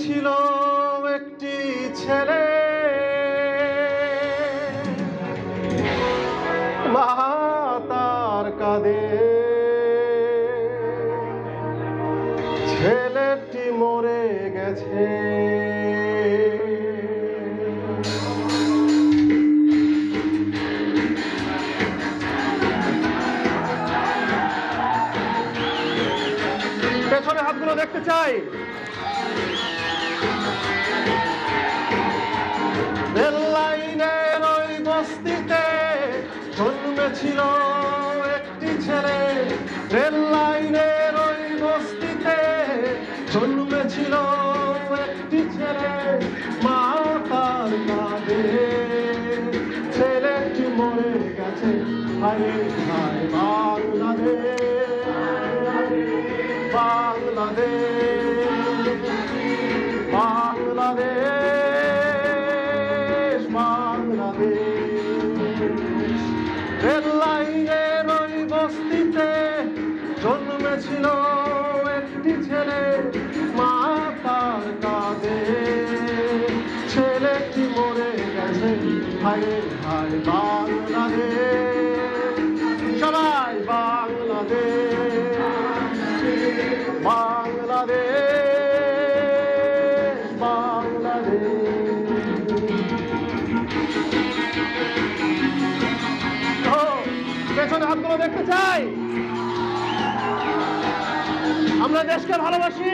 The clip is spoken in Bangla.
ছিল একটি ছেলে, মা তার কাঁদে, ছেলেটি মরে গেছে। পেছনে হাতগুলো দেখতে চাই। রেল লাইনের ওই বস্তিতে জন্মেছিল একটি ছেলে, রেল লাইনের ওই বস্তিতে জন্মেছিল একটি ছেলে, মা তার কাঁদে, ছেলেটি মরে গেছে। হায় হায় বাংলাদেশ, বাংলাদেশ, বাংলাদেশ, বাংলাদেশ। রেল লাইনের ওই বস্তিতে জন্মেছিল একটি ছেলে, মা তার কাঁদে, ছেলেটি মরে গেছে। হায় হায় বাংলাদেশ, সবাই বাংলাদেশ, বাংলাদেশ, বাংলাদেশ। পেছনে হাতগুলো দেখতে চাই। আমরা দেশকে ভালোবাসি।